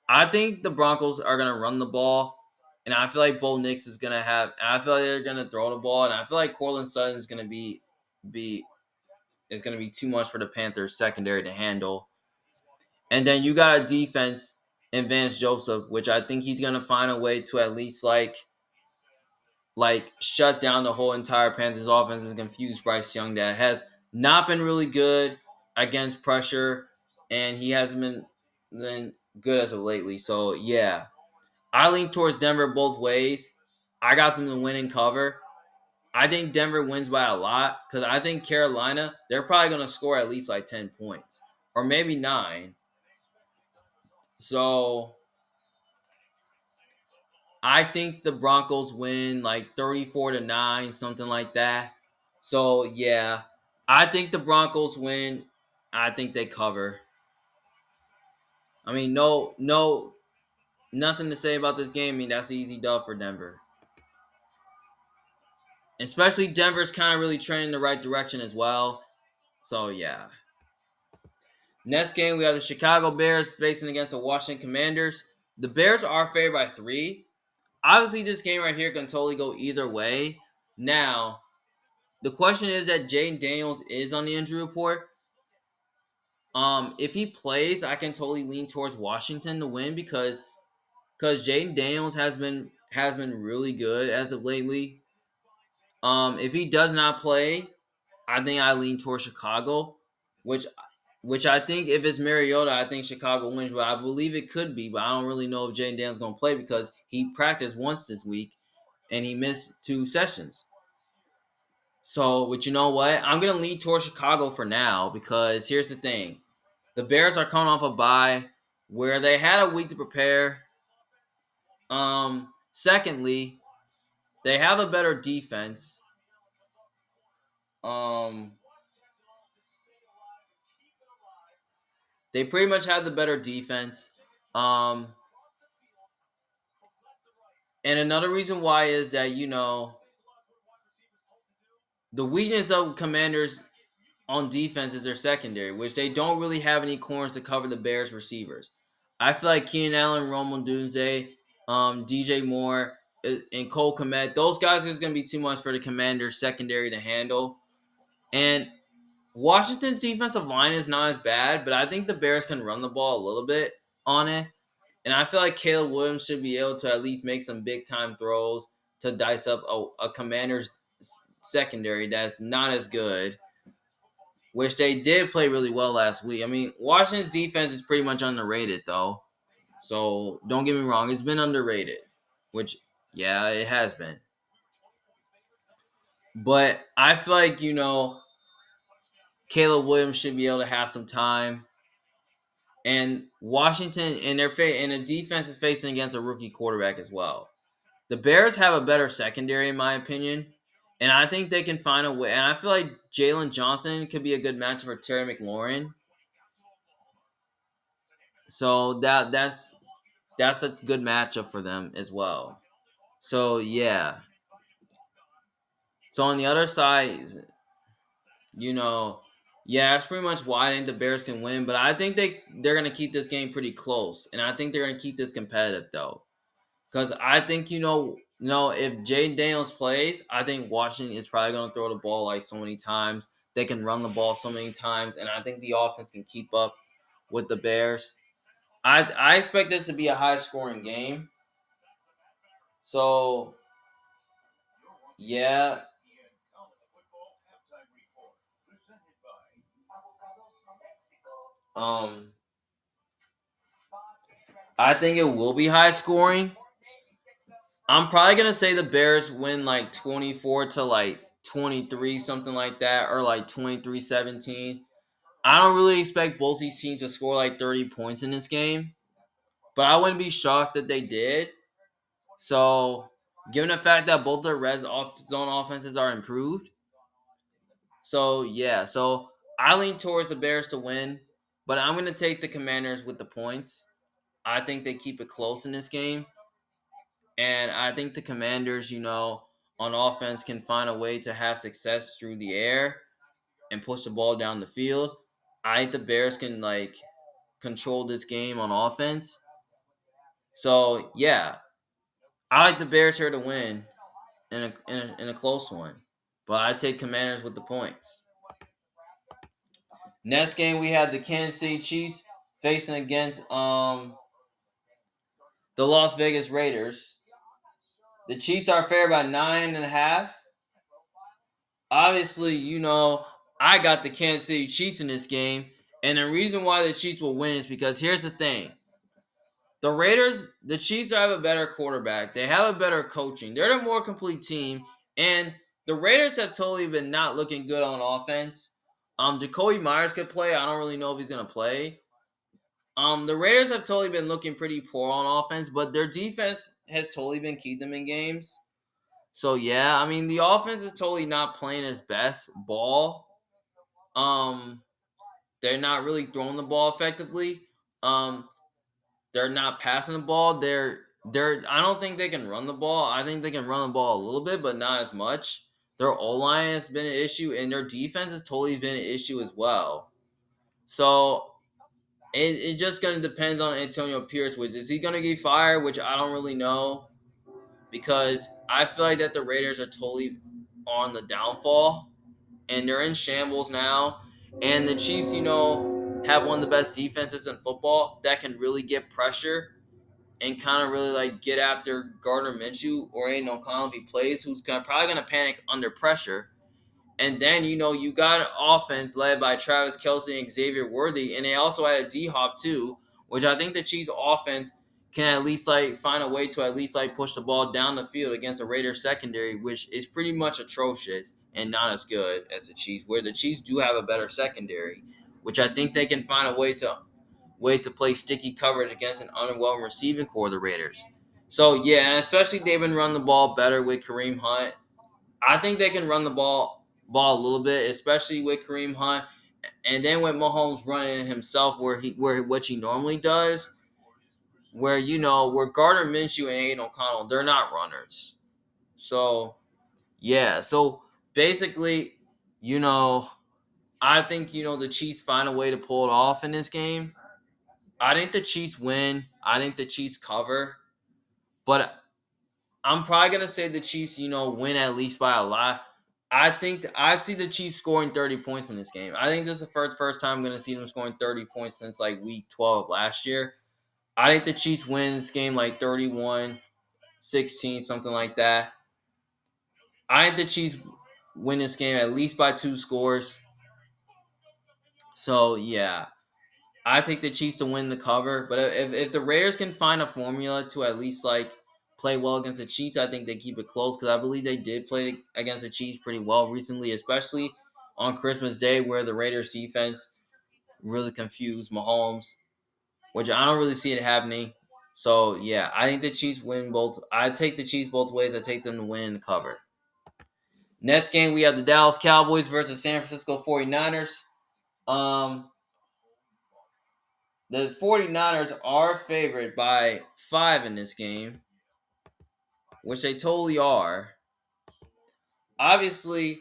I think the Broncos are going to run the ball, and I feel like Bo Nix is going to have. And I feel like they're going to throw the ball, and I feel like Cortland Sutton is going to be is going to be too much for the Panthers secondary to handle. And then you got a defense in Vance Joseph, which I think he's going to find a way to at least like shut down the whole entire Panthers offense and confuse Bryce Young that has not been really good against pressure, and he hasn't been good as of lately. So yeah, I lean towards Denver both ways. I got them to win and cover. I think Denver wins by a lot because I think Carolina, they're probably going to score at least like 10 points or maybe 9. So I think the Broncos win like 34-9, something like that. So yeah, I think the Broncos win. I think they cover. I mean, nothing to say about this game. I mean, that's an easy dub for Denver. Especially Denver's kind of really trending in the right direction as well. So yeah. Next game, we have the Chicago Bears facing against the Washington Commanders. The Bears are favored by 3. Obviously, this game right here can totally go either way. Now, the question is that Jaden Daniels is on the injury report. If he plays, I can totally lean towards Washington to win because Jaden Daniels has been really good as of lately. If he does not play, I think I lean towards Chicago, which I think if it's Mariota, I think Chicago wins. But I believe it could be, but I don't really know if Jaden Daniels is going to play because he practiced once this week and he missed 2 sessions. So, but you know what? I'm going to lean towards Chicago for now because here's the thing. The Bears are coming off a bye where they had a week to prepare. Secondly, they have a better defense. They pretty much have the better defense. And another reason why is that, the weakness of Commanders on defense is their secondary, which they don't really have any corners to cover the Bears receivers. I feel like Keenan Allen, Rome Odunze, DJ Moore, and Cole Kmet, those guys is going to be too much for the Commanders secondary to handle. And Washington's defensive line is not as bad, but I think the Bears can run the ball a little bit on it. And I feel like Caleb Williams should be able to at least make some big-time throws to dice up a Commanders secondary that's not as good, which they did play really well last week. I mean, Washington's defense is pretty much underrated, though. So don't get me wrong, it's been underrated, which, yeah, it has been. But I feel like, Caleb Williams should be able to have some time. And Washington and the defense is facing against a rookie quarterback as well. The Bears have a better secondary, in my opinion, and I think they can find a way. And I feel like Jalen Johnson could be a good match for Terry McLaurin. So that's a good matchup for them as well. So yeah. So on the other side, yeah, that's pretty much why I think the Bears can win. But I think they're gonna keep this game pretty close, and I think they're gonna keep this competitive though, because I think if Jaden Daniels plays, I think Washington is probably gonna throw the ball like so many times. They can run the ball so many times, and I think the offense can keep up with the Bears. I expect this to be a high scoring game. So yeah. I think it will be high scoring. I'm probably gonna say the Bears win like 24 to like 23, something like that, or like 23-17. I don't really expect both these teams to score like 30 points in this game. but I wouldn't be shocked that they did. So, given the fact that both their red zone offenses are improved, so yeah, so I lean towards the Bears to win, but I'm going to take the Commanders with the points. I think they keep it close in this game, and I think the Commanders, on offense can find a way to have success through the air and push the ball down the field. I think the Bears can control this game on offense. So yeah, I like the Bears here to win in a close one, but I take Commanders with the points. Next game we have the Kansas City Chiefs facing against the Las Vegas Raiders. The Chiefs are favored by 9.5. Obviously, I got the Kansas City Chiefs in this game, and the reason why the Chiefs will win is because here's the thing: the Chiefs have a better quarterback. They have a better coaching. They're the more complete team, and the Raiders have totally been not looking good on offense. Jacoby Myers could play. I don't really know if he's gonna play. The Raiders have totally been looking pretty poor on offense, but their defense has totally been keeping them in games. So yeah, I mean the offense is totally not playing its best ball. Um, they're not really throwing the ball effectively. Um, they're not passing the ball. They're I don't think they can run the ball. I think they can run the ball a little bit, but not as much. Their O line has been an issue, and their defense has totally been an issue as well. So it just gonna depends on Antonio Pierce. Which is he gonna get fired? Which I don't really know because I feel like that the Raiders are totally on the downfall and they're in shambles now. And the Chiefs, have one of the best defenses in football that can really get pressure and kind of really get after Gardner Minshew or Aiden O'Connell if he plays, who's probably gonna panic under pressure. And then you got an offense led by Travis Kelce and Xavier Worthy, and they also had a D Hop too, which I think the Chiefs offense can at least find a way to at least push the ball down the field against a Raiders secondary, which is pretty much atrocious and not as good as the Chiefs, where the Chiefs do have a better secondary, which I think they can find a way to play sticky coverage against an underwhelming receiving core of the Raiders. So yeah, and especially they've been running the ball better with Kareem Hunt. I think they can run the ball a little bit, especially with Kareem Hunt, and then with Mahomes running himself where what he normally does, where Gardner Minshew and Aiden O'Connell, they're not runners. So yeah, so basically, you know, I think the Chiefs find a way to pull it off in this game. I think the Chiefs win. I think the Chiefs cover, but I'm probably gonna say the Chiefs, win at least by a lot. I think I see the Chiefs scoring 30 points in this game. I think this is the first time I'm gonna see them scoring 30 points since week 12 last year. I think the Chiefs win this game 31-16, something like that. I think the Chiefs win this game at least by 2 scores. So yeah, I take the Chiefs to win the cover, but if the Raiders can find a formula to at least play well against the Chiefs, I think they keep it close because I believe they did play against the Chiefs pretty well recently, especially on Christmas Day where the Raiders defense really confused Mahomes, which I don't really see it happening. So yeah, I think the Chiefs win both. I take the Chiefs both ways. I take them to win the cover. Next game we have the Dallas Cowboys versus San Francisco 49ers. Um, The 49ers are favored by 5 in this game, which they totally are. Obviously,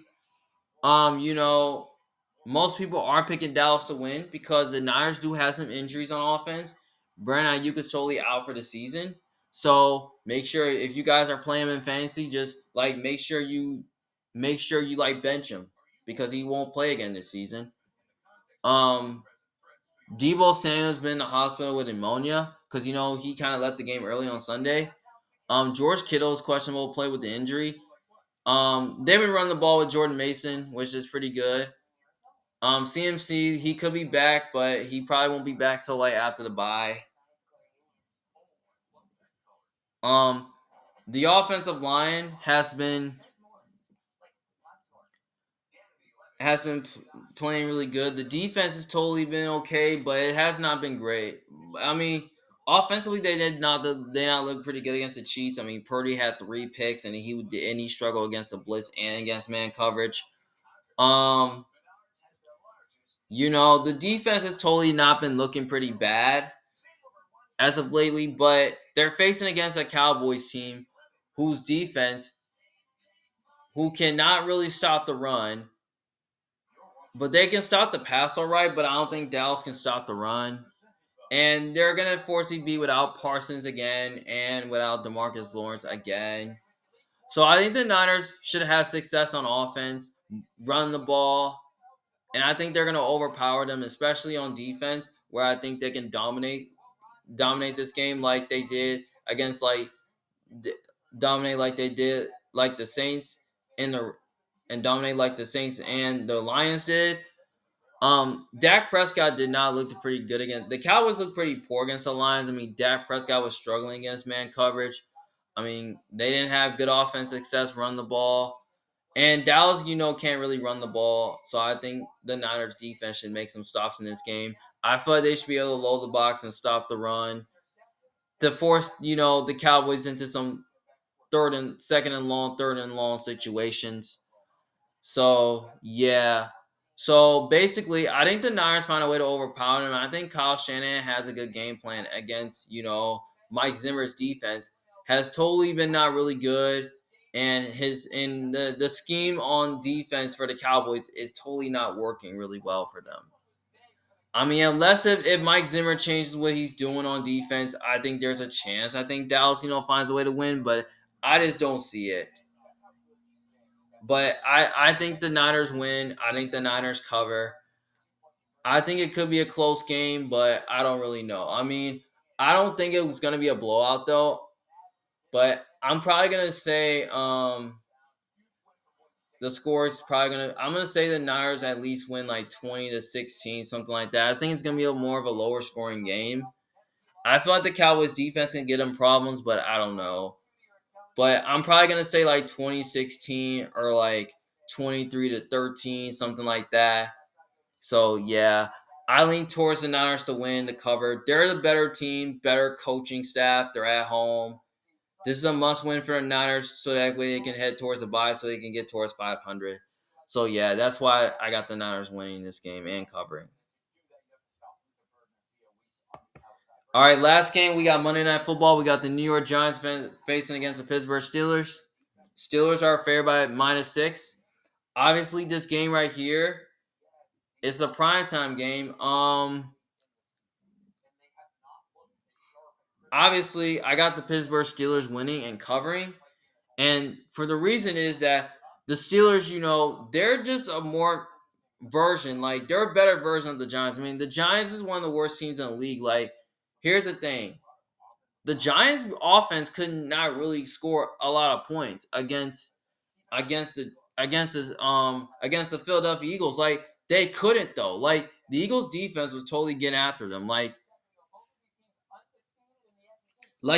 most people are picking Dallas to win because the Niners do have some injuries on offense. Brandon Ayuk is totally out for the season. So make sure if you guys are playing him in fantasy, just make sure you bench him because he won't play again this season. Um Debo Samuel's been in the hospital with pneumonia because he kind of left the game early on Sunday. George Kittle is questionable to play with the injury. They've been running the ball with Jordan Mason, which is pretty good. CMC he could be back, but he probably won't be back till after the bye. The offensive line has been playing really good. The defense has totally been okay, but it has not been great. I mean, Offensively, they not look pretty good against the Chiefs. I mean, Purdy had 3 picks, and he struggled against the blitz and against man coverage. Um, the defense has totally not been looking pretty bad as of lately, but they're facing against a Cowboys team whose defense, who cannot really stop the run, but they can stop the pass all right, but I don't think Dallas can stop the run. And they're going to unfortunately be without Parsons again and without DeMarcus Lawrence again. So I think the Niners should have success on offense, run the ball, and I think they're going to overpower them, especially on defense, where I think they can dominate this game like they did against dominate like they did like the Saints and dominate like the Saints and the Lions did. Dak Prescott did not look pretty good against the Cowboys. Looked pretty poor against the Lions. I mean, Dak Prescott was struggling against man coverage. I mean, they didn't have good offense success, run the ball, and Dallas, can't really run the ball. So I think the Niners defense should make some stops in this game. I feel like they should be able to load the box and stop the run to force, the Cowboys into some second and long situations. So yeah. So basically, I think the Niners find a way to overpower them. I think Kyle Shanahan has a good game plan against, Mike Zimmer's defense has totally been not really good, and the scheme on defense for the Cowboys is totally not working really well for them. I mean, unless if Mike Zimmer changes what he's doing on defense, I think there's a chance. I think Dallas, finds a way to win, but I just don't see it. But I think the Niners win. I think the Niners cover. I think it could be a close game, but I don't really know. I mean, I don't think it was going to be a blowout, though. But I'm probably going to say the score is probably going to – I'm going to say the Niners at least win like 20-16, something like that. I think it's going to be more of a lower scoring game. I feel like the Cowboys defense can get them problems, but I don't know. But I'm probably going to say like 2016 or like 23-13, something like that. So, yeah, I lean towards the Niners to win, the cover. They're the better team, better coaching staff. They're at home. This is a must-win for the Niners so that way they can head towards the bye so they can get towards 500. So, yeah, that's why I got the Niners winning this game and covering. All right, last game, we got Monday Night Football. We got the New York Giants facing against the Pittsburgh Steelers. Steelers are fair by -6. Obviously, this game right here is a primetime game. Obviously, I got the Pittsburgh Steelers winning and covering. And for the reason is that the Steelers, they're just a more version, like they're a better version of the Giants. I mean, the Giants is one of the worst teams in the league. Like, here's the thing. The Giants offense could not really score a lot of points against the Philadelphia Eagles. Like, they couldn't though. Like, the Eagles defense was totally getting after them. Like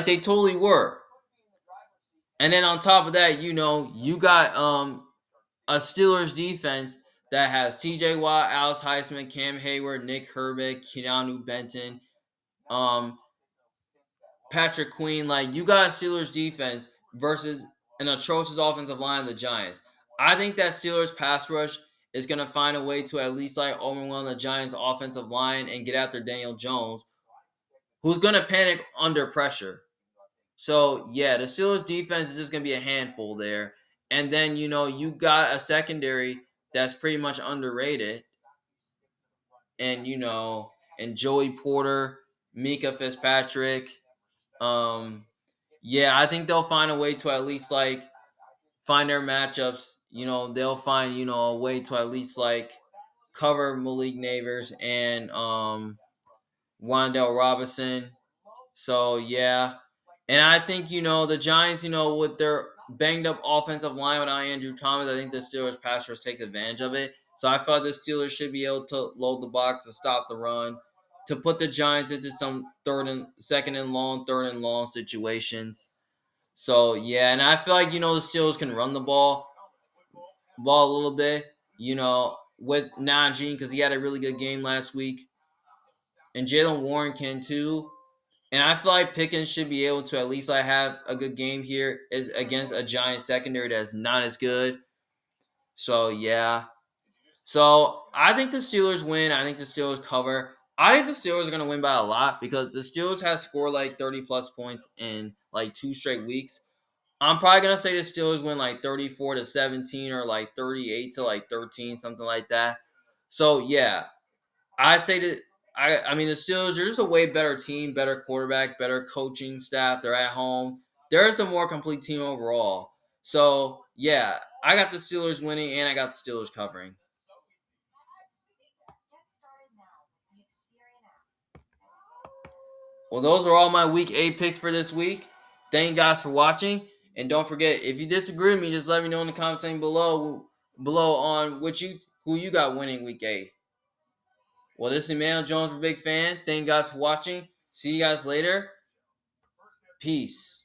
they totally were. And then on top of that, you got a Steelers defense that has TJ Watt, Alex Heisman, Cam Hayward, Nick Herbig, Keanu Benton, Patrick Queen. Like, you got a Steelers defense versus an atrocious offensive line of the Giants. I think that Steelers pass rush is going to find a way to at least like overwhelm the Giants offensive line and get after Daniel Jones, who's going to panic under pressure. So, yeah, the Steelers defense is just going to be a handful there. And then, you got a secondary that's pretty much underrated. And, and Joey Porter, Mika Fitzpatrick. Yeah, I think they'll find a way to at least, like, find their matchups. They'll find, a way to at least, like, cover Malik Neighbors and Wan'Dale Robinson. So, yeah. And I think, the Giants, with their banged up offensive line without Andrew Thomas, I think the Steelers pass rush take advantage of it. So I thought the Steelers should be able to load the box to stop the run, to put the Giants into some second and long situations. So, yeah, and I feel like, the Steelers can run the ball a little bit, with Najee because he had a really good game last week. And Jaylen Warren can too. And I feel like Pickens should be able to at least like have a good game here is against a Giant secondary that's not as good. So yeah. So I think the Steelers win. I think the Steelers cover. I think the Steelers are gonna win by a lot because the Steelers have scored like 30 plus points in like 2 straight weeks. I'm probably gonna say the Steelers win like 34-17 or like 38-13, something like that. So yeah, I'd say that I mean the Steelers are just a way better team, better quarterback, better coaching staff. They're at home. They're just a more complete team overall. So yeah, I got the Steelers winning and I got the Steelers covering. Well, those are all my week 8 picks for this week. Thank you guys for watching. And don't forget, if you disagree with me, just let me know in the comment section below on who you got winning week 8. Well, this is Emmanuel Jones for Big Fan. Thank you guys for watching. See you guys later. Peace.